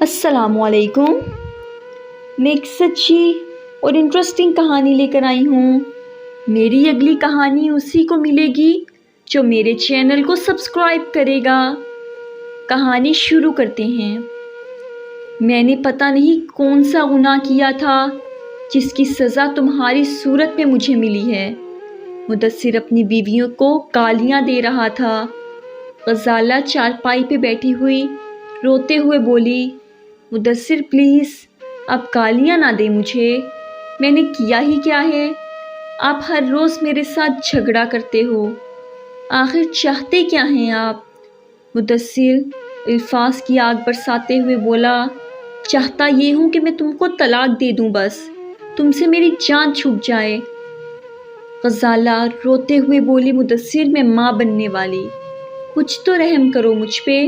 السلام علیکم۔ میں ایک سچی اور انٹرسٹنگ کہانی لے کر آئی ہوں۔ میری اگلی کہانی اسی کو ملے گی جو میرے چینل کو سبسکرائب کرے گا۔ کہانی شروع کرتے ہیں۔ میں نے پتہ نہیں کون سا گناہ کیا تھا جس کی سزا تمہاری صورت میں مجھے ملی ہے۔ مدثر اپنی بیویوں کو گالیاں دے رہا تھا۔ غزالہ چارپائی پہ بیٹھی ہوئی روتے ہوئے بولی، مدثر پلیز اب گالیاں نہ دے مجھے، میں نے کیا ہی کیا ہے؟ آپ ہر روز میرے ساتھ جھگڑا کرتے ہو، آخر چاہتے کیا ہیں آپ؟ مدثر الفاظ کی آگ برساتے ہوئے بولا، چاہتا یہ ہوں کہ میں تم کو طلاق دے دوں، بس تم سے میری جان چھوٹ جائے۔ غزالہ روتے ہوئے بولی، مدثر میں ماں بننے والی، کچھ تو رحم کرو مجھ پہ۔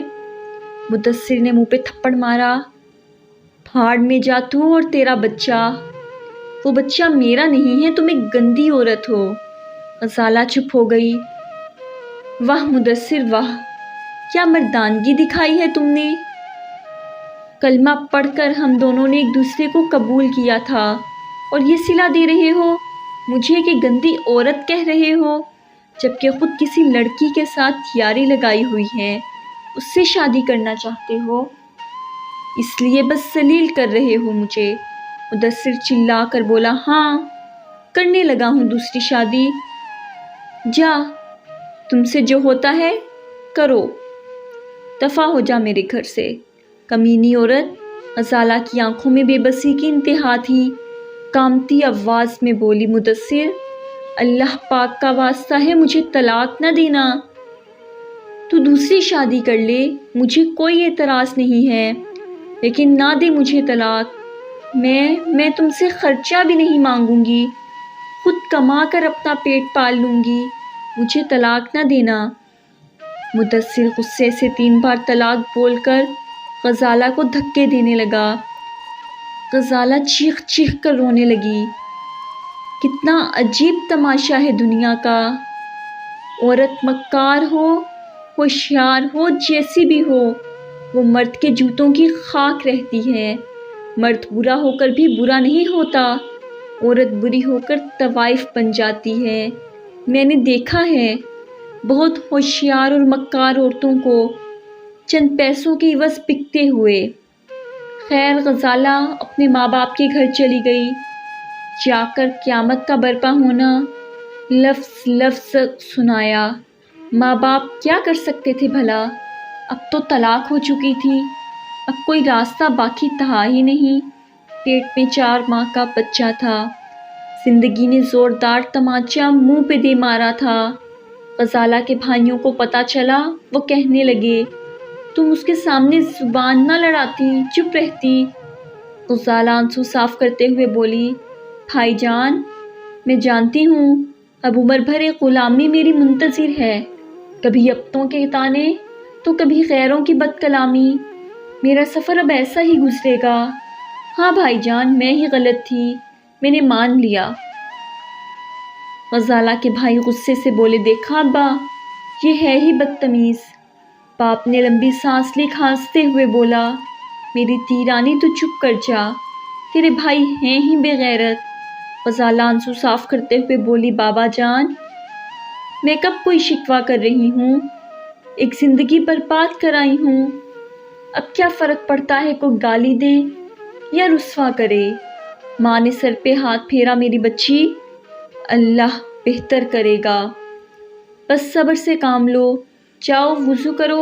مدثر نے منہ پہ تھپڑ مارا، بھاڑ میں جا تو اور تیرا بچہ، وہ بچہ میرا نہیں ہے، تم ایک گندی عورت ہو۔ غزالہ چپ ہو گئی۔ واہ مدثر واہ، کیا مردانگی دکھائی ہے تم نے۔ کلمہ پڑھ کر ہم دونوں نے ایک دوسرے کو قبول کیا تھا اور یہ صلہ دے رہے ہو مجھے کہ گندی عورت کہہ رہے ہو، جبکہ خود کسی لڑکی کے ساتھ یاری لگائی ہوئی ہے، اس سے شادی کرنا چاہتے ہو، اس لیے بس ذلیل کر رہے ہو مجھے۔ مدثر چلا کر بولا، ہاں کرنے لگا ہوں دوسری شادی، جا تم سے جو ہوتا ہے کرو، دفع ہو جا میرے گھر سے، کمینی عورت۔ غزالہ کی آنکھوں میں بے بسی کی انتہا تھی، کامتی آواز میں بولی، مدثر اللہ پاک کا واسطہ ہے مجھے طلاق نہ دینا، تو دوسری شادی کر لے، مجھے کوئی اعتراض نہیں ہے، لیکن نہ دے مجھے طلاق۔ میں تم سے خرچہ بھی نہیں مانگوں گی، خود کما کر اپنا پیٹ پال لوں گی، مجھے طلاق نہ دینا۔ مدثر غصے سے 3 بار طلاق بول کر غزالہ کو دھکے دینے لگا۔ غزالہ چیخ چیخ کر رونے لگی۔ کتنا عجیب تماشا ہے دنیا کا، عورت مکار ہو، ہوشیار ہو، جیسی بھی ہو، وہ مرد کے جوتوں کی خاک رہتی ہے۔ مرد برا ہو کر بھی برا نہیں ہوتا، عورت بری ہو کر طوائف بن جاتی ہے۔ میں نے دیکھا ہے بہت ہوشیار اور مکار عورتوں کو چند پیسوں کے عوض بکتے ہوئے۔ خیر غزالہ اپنے ماں باپ کے گھر چلی گئی۔ جا کر قیامت کا برپا ہونا لفظ لفظ سنایا۔ ماں باپ کیا کر سکتے تھے بھلا، اب تو طلاق ہو چکی تھی، اب کوئی راستہ باقی تھا ہی نہیں۔ پیٹ میں 4 ماہ کا بچہ تھا، زندگی نے زوردار تمانچہ منہ پہ دے مارا تھا۔ غزالہ کے بھائیوں کو پتہ چلا، وہ کہنے لگے، تم اس کے سامنے زبان نہ لڑاتی، چپ رہتی۔ غزالہ آنسو صاف کرتے ہوئے بولی، بھائی جان میں جانتی ہوں اب عمر بھر ایک غلامی میری منتظر ہے، کبھی اپنوں کے طعنے تو کبھی غیروں کی بد کلامی، میرا سفر اب ایسا ہی گزرے گا۔ ہاں بھائی جان میں ہی غلط تھی، میں نے مان لیا۔ غزالہ کے بھائی غصے سے بولے، دیکھا ابا یہ ہے ہی بدتمیز۔ باپ نے لمبی سانس لی، کھانستے ہوئے بولا، میری تیرانی تو چپ کر جا، تیرے بھائی ہیں ہی بے غیرت۔ غزالہ آنسو صاف کرتے ہوئے بولی، بابا جان میں کب کوئی شکوہ کر رہی ہوں، ایک زندگی برباد کرائی ہوں، اب کیا فرق پڑتا ہے کوئی گالی دے یا رسوا کرے۔ ماں نے سر پہ ہاتھ پھیرا، میری بچی اللہ بہتر کرے گا، بس صبر سے کام لو، جاؤ وضو کرو،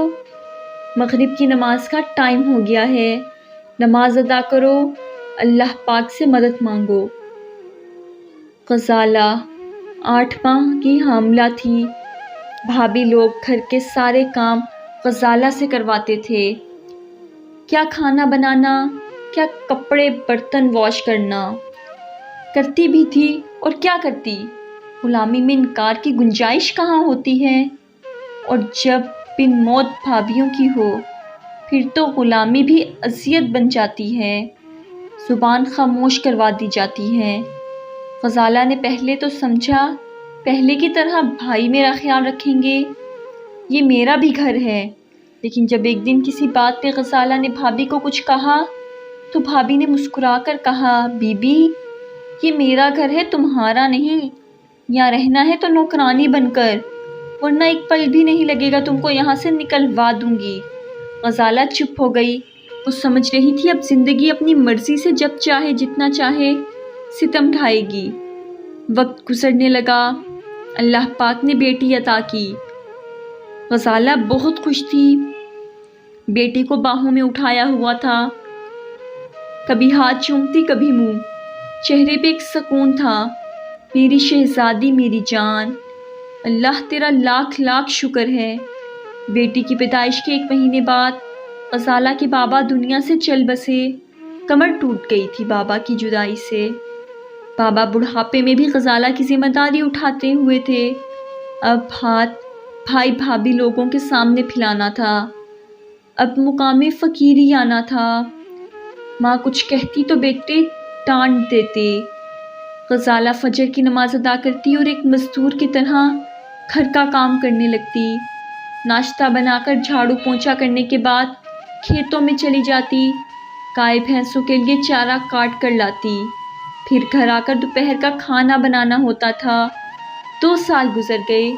مغرب کی نماز کا ٹائم ہو گیا ہے، نماز ادا کرو، اللہ پاک سے مدد مانگو۔ غزالہ 8 ماہ کی حاملہ تھی۔ بھابھی لوگ گھر کے سارے کام غزالہ سے کرواتے تھے، کیا کھانا بنانا، کیا کپڑے برتن واش کرنا، کرتی بھی تھی اور کیا کرتی، غلامی میں انکار کی گنجائش کہاں ہوتی ہے، اور جب بن موت بھابھیوں کی ہو پھر تو غلامی بھی اذیت بن جاتی ہے، زبان خاموش کروا دی جاتی ہے۔ غزالہ نے پہلے تو سمجھا پہلے کی طرح بھائی میرا خیال رکھیں گے، یہ میرا بھی گھر ہے، لیکن جب ایک دن کسی بات پہ غزالہ نے بھابھی کو کچھ کہا تو بھابھی نے مسکرا کر کہا، بی بی یہ میرا گھر ہے، تمہارا نہیں، یہاں رہنا ہے تو نوکرانی بن کر، ورنہ ایک پل بھی نہیں لگے گا تم کو یہاں سے نکلوا دوں گی۔ غزالہ چپ ہو گئی، وہ سمجھ رہی تھی اب زندگی اپنی مرضی سے جب چاہے جتنا چاہے ستم ڈھائے گی۔ وقت گزرنے لگا، اللہ پاک نے بیٹی عطا کی۔ غزالہ بہت خوش تھی، بیٹی کو باہوں میں اٹھایا ہوا تھا، کبھی ہاتھ چومتی کبھی منہ، چہرے پہ ایک سکون تھا، میری شہزادی میری جان، اللہ تیرا لاکھ لاکھ شکر ہے۔ بیٹی کی پیدائش کے 1 مہینے بعد غزالہ کے بابا دنیا سے چل بسے، کمر ٹوٹ گئی تھی بابا کی جدائی سے۔ بابا بڑھاپے میں بھی غزالہ کی ذمہ داری اٹھاتے ہوئے تھے، اب ہاتھ بھائی بھابھی لوگوں کے سامنے پھیلانا تھا، اب مقامی فقیری آنا تھا۔ ماں کچھ کہتی تو بیٹے ڈانٹ دیتے۔ غزالہ فجر کی نماز ادا کرتی اور ایک مزدور کی طرح گھر کا کام کرنے لگتی، ناشتہ بنا کر جھاڑو پونچھا کرنے کے بعد کھیتوں میں چلی جاتی، گائے بھینسوں کے لیے چارہ کاٹ کر لاتی، پھر گھر آ کر دوپہر کا کھانا بنانا ہوتا تھا۔ 2 سال گزر گئے۔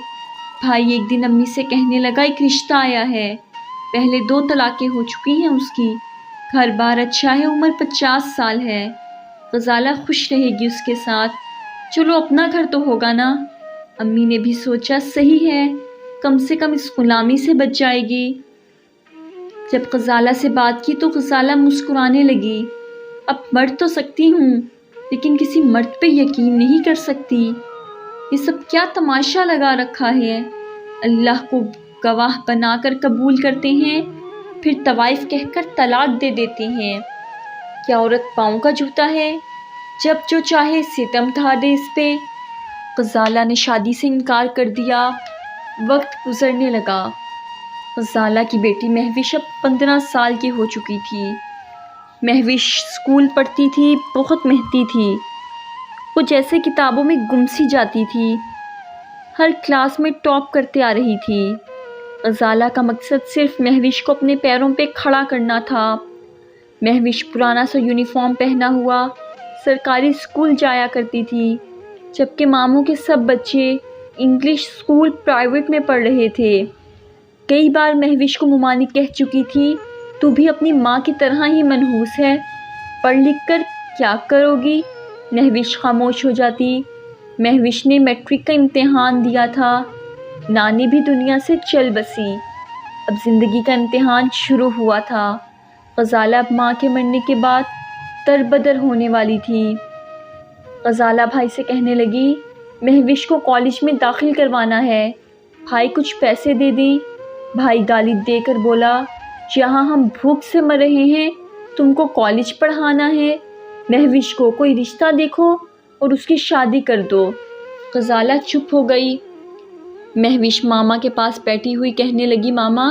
بھائی ایک دن امی سے کہنے لگا، ایک رشتہ آیا ہے، پہلے 2 طلاقیں ہو چکی ہیں اس کی، گھر بار اچھا ہے، عمر 50 سال ہے، غزالہ خوش رہے گی اس کے ساتھ، چلو اپنا گھر تو ہوگا نا۔ امی نے بھی سوچا صحیح ہے، کم سے کم اس غلامی سے بچ جائے گی۔ جب غزالہ سے بات کی تو غزالہ مسکرانے لگی، اب مر تو سکتی ہوں لیکن کسی مرد پہ یقین نہیں کر سکتی، یہ سب کیا تماشا لگا رکھا ہے، اللہ کو گواہ بنا کر قبول کرتے ہیں، پھر طوائف کہہ کر طلاق دے دیتے ہیں، کیا عورت پاؤں کا جوتا ہے، جب جو چاہے ستم ڈھا دے اس پہ۔ غزالہ نے شادی سے انکار کر دیا۔ وقت گزرنے لگا، غزالہ کی بیٹی مہوش اب 15 سال کی ہو چکی تھی۔ مہوش اسکول پڑھتی تھی، بہت محنتی تھی، وہ جیسے کتابوں میں گم سی جاتی تھی، ہر کلاس میں ٹاپ کرتے آ رہی تھی۔ غزالہ کا مقصد صرف مہوش کو اپنے پیروں پہ کھڑا کرنا تھا۔ مہوش پرانا سا یونیفارم پہنا ہوا سرکاری اسکول جایا کرتی تھی، جبکہ ماموں کے سب بچے انگلش اسکول پرائیویٹ میں پڑھ رہے تھے۔ کئی بار مہوش کو ممانی کہہ چکی تھی، تو بھی اپنی ماں کی طرح ہی منحوس ہے، پڑھ لکھ کر کیا کرو گی؟ مہوش خاموش ہو جاتی۔ مہوش نے میٹرک کا امتحان دیا تھا، نانی بھی دنیا سے چل بسی، اب زندگی کا امتحان شروع ہوا تھا۔ غزالہ اب ماں کے مرنے کے بعد تربدر ہونے والی تھی۔ غزالہ بھائی سے کہنے لگی، مہوش کو کالج میں داخل کروانا ہے، بھائی کچھ پیسے دے دیں۔ بھائی گالی دے کر بولا، جہاں ہم بھوک سے مر رہے ہیں تم کو کالج پڑھانا ہے، مہوش کو کوئی رشتہ دیکھو اور اس کی شادی کر دو۔ غزالہ چپ ہو گئی۔ مہوش ماما کے پاس بیٹھی ہوئی کہنے لگی، ماما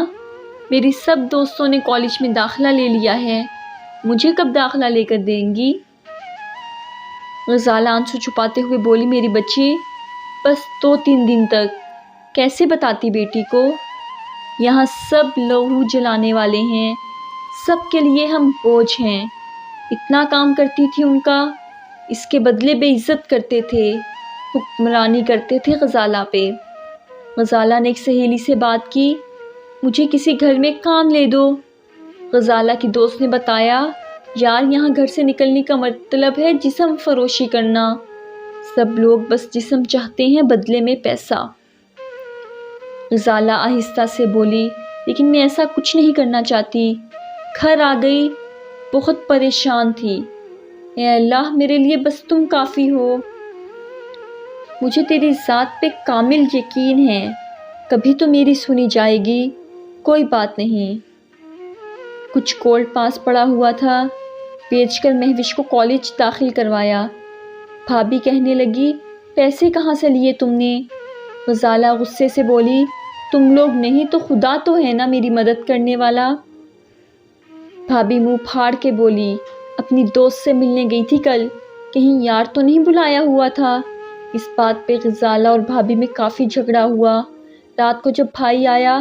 میری سب دوستوں نے کالج میں داخلہ لے لیا ہے، مجھے کب داخلہ لے کر دیں گی؟ غزالہ آنسو چھپاتے ہوئے بولی، میری بچی بس 2-3 دن تک۔ کیسے بتاتی بیٹی کو؟ یہاں سب لہو جلانے والے ہیں، سب کے لیے ہم بوجھ ہیں، اتنا کام کرتی تھی ان کا، اس کے بدلے بے عزت کرتے تھے، حکمرانی کرتے تھے غزالہ پہ۔ غزالہ نے ایک سہیلی سے بات کی، مجھے کسی گھر میں کام لے دو۔ غزالہ کی دوست نے بتایا، یار یہاں گھر سے نکلنے کا مطلب ہے جسم فروشی کرنا، سب لوگ بس جسم چاہتے ہیں بدلے میں پیسہ۔ غزالہ آہستہ سے بولی، لیکن میں ایسا کچھ نہیں کرنا چاہتی۔ گھر آ گئی، بہت پریشان تھی، اے اللہ میرے لیے بس تم کافی ہو، مجھے تیری ذات پہ کامل یقین ہے، کبھی تو میری سنی جائے گی، کوئی بات نہیں۔ کچھ گولڈ پاس پڑا ہوا تھا، بیچ کر مہوش کو کالج داخل کروایا۔ بھابھی کہنے لگی، پیسے کہاں سے لیے تم نے؟ غزالہ غصے سے بولی، تم لوگ نہیں تو خدا تو ہے نا میری مدد کرنے والا۔ بھابھی منہ پھاڑ کے بولی، اپنی دوست سے ملنے گئی تھی کل، کہیں یار تو نہیں بلایا ہوا تھا؟ اس بات پہ غزالہ اور بھابھی میں کافی جھگڑا ہوا۔ رات کو جب بھائی آیا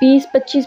20-25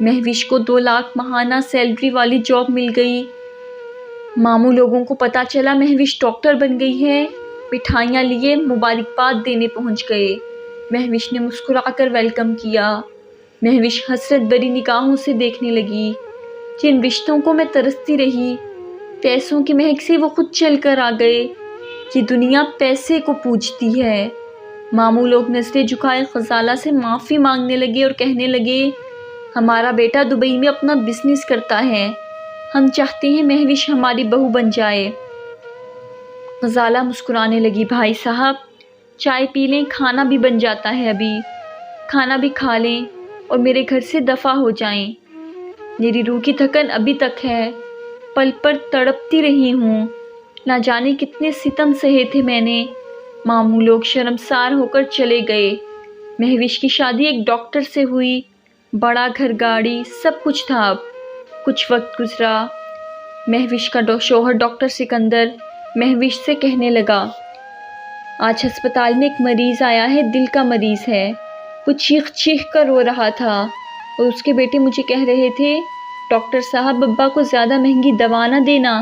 مہوش کو 2 لاکھ ماہانہ سیلری والی جاب مل گئی۔ ماموں لوگوں کو پتہ چلا مہوش ڈاکٹر بن گئی ہے، مٹھائیاں لیے مبارکباد دینے پہنچ گئے۔ مہوش نے مسکرا کر ویلکم کیا۔ مہوش حسرت بھری نگاہوں سے دیکھنے لگی۔ جن رشتوں کو میں ترستی رہی، پیسوں کی مہک سے وہ خود چل کر آ گئے۔ یہ دنیا پیسے کو پوجتی ہے۔ ماموں لوگ نظریں جھکائے غزالہ سے معافی مانگنے لگے اور کہنے لگے، ہمارا بیٹا دبئی میں اپنا بزنس کرتا ہے، ہم چاہتے ہیں مہوش ہماری بہو بن جائے۔ غزالہ مسکرانے لگی، بھائی صاحب چائے پی لیں، کھانا بھی بن جاتا ہے، ابھی کھانا بھی کھا لیں اور میرے گھر سے دفع ہو جائیں۔ میری روح کی تھکن ابھی تک ہے، پل پر تڑپتی رہی ہوں، نہ جانے کتنے ستم سہے تھے میں نے۔ ماموں لوگ شرمسار ہو کر چلے گئے۔ مہوش کی شادی ایک ڈاکٹر سے ہوئی، بڑا گھر گاڑی سب کچھ تھا۔ اب کچھ وقت گزرا، مہوش کا شوہر ڈاکٹر سکندر مہوش سے کہنے لگا، آج ہسپتال میں ایک مریض آیا ہے، دل کا مریض ہے، وہ چیخ چیخ کر رو رہا تھا اور اس کے بیٹے مجھے کہہ رہے تھے، ڈاکٹر صاحب ابا کو زیادہ مہنگی دوا نہ دینا،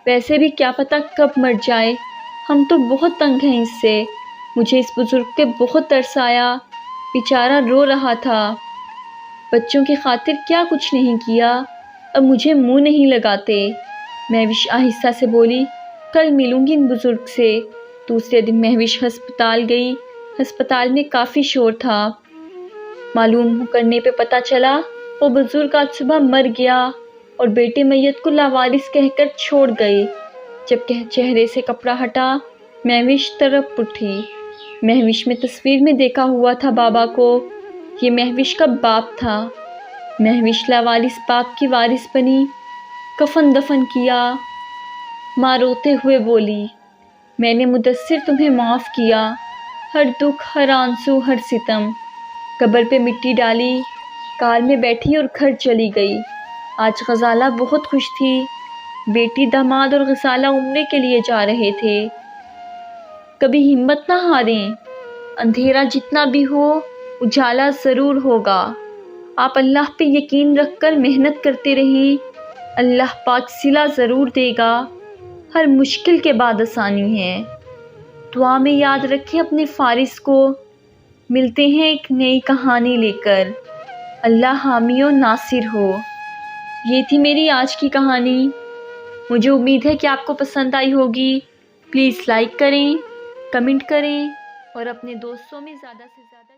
ویسے بھی کیا پتہ کب مر جائے، ہم تو بہت تنگ ہیں اس سے۔ مجھے اس بزرگ پہ بہت ترس آیا، بیچارہ رو رہا تھا، بچوں کی خاطر کیا کچھ نہیں کیا، اب مجھے منہ نہیں لگاتے۔ مہوش آہستہ سے بولی، کل ملوں گی ان بزرگ سے۔ دوسرے دن مہوش ہسپتال گئی۔ ہسپتال میں کافی شور تھا۔ معلوم کرنے پہ پتہ چلا وہ بزرگ آج صبح مر گیا اور بیٹے میت کو لاوارث کہہ کر چھوڑ گئے۔ جب چہرے سے کپڑا ہٹا، مہوش تڑپ اٹھی۔ مہوش میں تصویر میں دیکھا ہوا تھا بابا کو، یہ مہوش کا باپ تھا۔ مہوش لاوارث باپ کی وارث بنی، کفن دفن کیا۔ ماں روتے ہوئے بولی، میں نے مدثر تمہیں معاف کیا، ہر دکھ، ہر آنسو، ہر ستم۔ قبر پہ مٹی ڈالی، کار میں بیٹھی اور گھر چلی گئی۔ آج غزالہ بہت خوش تھی۔ بیٹی، داماد اور غزالہ عمرے کے لیے جا رہے تھے۔ کبھی ہمت نہ ہاریں، اندھیرا جتنا بھی ہو اجالا ضرور ہوگا۔ آپ اللہ پہ یقین رکھ کر محنت کرتے رہیں، اللہ پاک صلہ ضرور دے گا۔ ہر مشکل کے بعد آسانی ہے۔ دعا میں یاد رکھیں اپنے فارس کو۔ ملتے ہیں ایک نئی کہانی لے کر۔ اللہ حامی و ناصر ہو۔ یہ تھی میری آج کی کہانی۔ مجھے امید ہے کہ آپ کو پسند آئی ہوگی۔ پلیز لائک کریں، کمنٹ کریں اور اپنے دوستوں میں زیادہ سے زیادہ